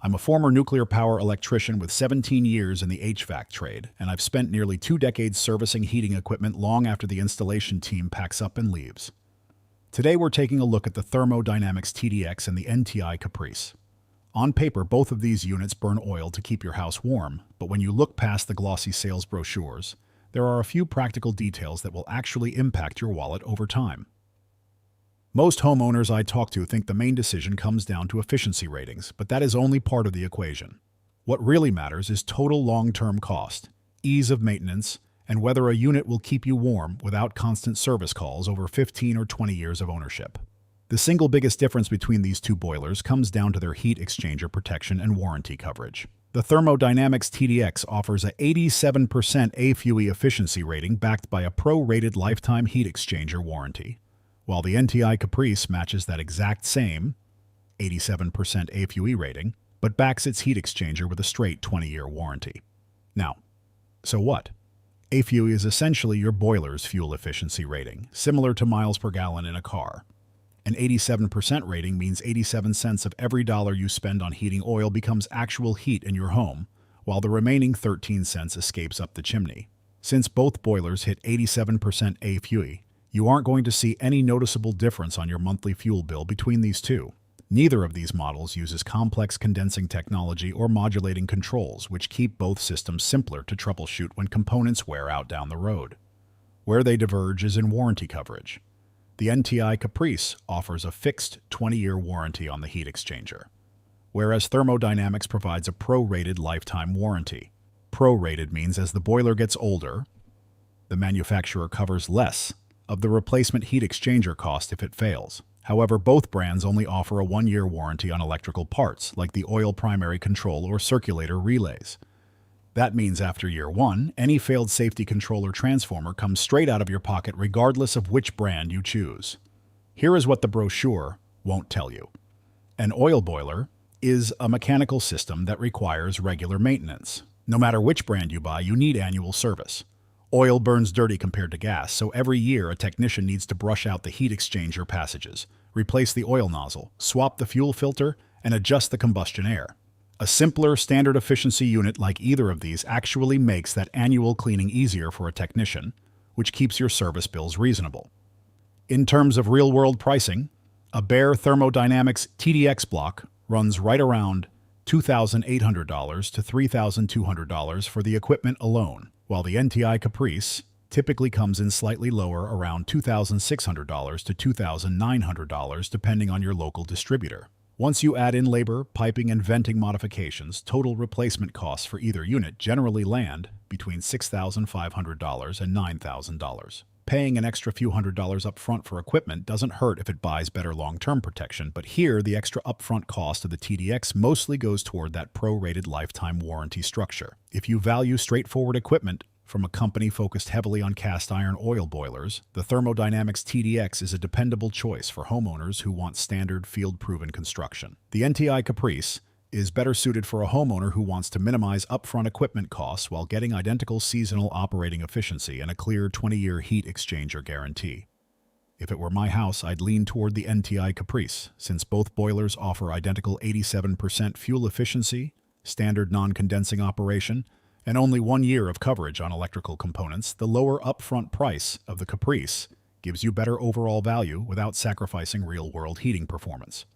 I'm a former nuclear power electrician with 17 years in the HVAC trade, and I've spent nearly 2 decades servicing heating equipment long after the installation team packs up and leaves. Today we're taking a look at the Thermodynamics TDX and the NTI Caprice. On paper, both of these units burn oil to keep your house warm, but when you look past the glossy sales brochures, there are a few practical details that will actually impact your wallet over time. Most homeowners I talk to think the main decision comes down to efficiency ratings, but that is only part of the equation. What really matters is total long-term cost, ease of maintenance, and whether a unit will keep you warm without constant service calls over 15 or 20 years of ownership. The single biggest difference between these two boilers comes down to their heat exchanger protection and warranty coverage. The Thermodynamics TDX offers a 87% AFUE efficiency rating backed by a pro-rated lifetime heat exchanger warranty, while the NTI Caprice matches that exact same 87% AFUE rating, but backs its heat exchanger with a straight 20-year warranty. Now, so what? AFUE is essentially your boiler's fuel efficiency rating, similar to miles per gallon in a car. An 87% rating means 87 cents of every dollar you spend on heating oil becomes actual heat in your home, while the remaining 13 cents escapes up the chimney. Since both boilers hit 87% AFUE, you aren't going to see any noticeable difference on your monthly fuel bill between these two. Neither of these models uses complex condensing technology or modulating controls, which keep both systems simpler to troubleshoot when components wear out down the road. Where they diverge is in warranty coverage. The NTI Caprice offers a fixed 20-year warranty on the heat exchanger, whereas Thermodynamics provides a pro-rated lifetime warranty. Pro-rated means as the boiler gets older, the manufacturer covers less of the replacement heat exchanger cost if it fails. However, both brands only offer a 1-year warranty on electrical parts, like the oil primary control or circulator relays. That means after year 1, any failed safety control or transformer comes straight out of your pocket regardless of which brand you choose. Here is what the brochure won't tell you. An oil boiler is a mechanical system that requires regular maintenance. No matter which brand you buy, you need annual service. Oil burns dirty compared to gas, so every year a technician needs to brush out the heat exchanger passages, replace the oil nozzle, swap the fuel filter, and adjust the combustion air. A simpler, standard efficiency unit like either of these actually makes that annual cleaning easier for a technician, which keeps your service bills reasonable. In terms of real-world pricing, a bare Thermodynamics TDX block runs right around $2,800 to $3,200 for the equipment alone, while the NTI Caprice typically comes in slightly lower, around $2,600 to $2,900 depending on your local distributor. Once you add in labor, piping, and venting modifications, total replacement costs for either unit generally land between $6,500 and $9,000. Paying an extra few $100s up front for equipment doesn't hurt if it buys better long-term protection, but here the extra upfront cost of the TDX mostly goes toward that pro-rated lifetime warranty structure. If you value straightforward equipment from a company focused heavily on cast iron oil boilers, the Thermodynamics TDX is a dependable choice for homeowners who want standard field-proven construction. The NTI Caprice is better suited for a homeowner who wants to minimize upfront equipment costs while getting identical seasonal operating efficiency and a clear 20-year heat exchanger guarantee. If it were my house, I'd lean toward the NTI Caprice, since both boilers offer identical 87% fuel efficiency, standard non-condensing operation, and only 1 year of coverage on electrical components. The lower upfront price of the Caprice gives you better overall value without sacrificing real-world heating performance.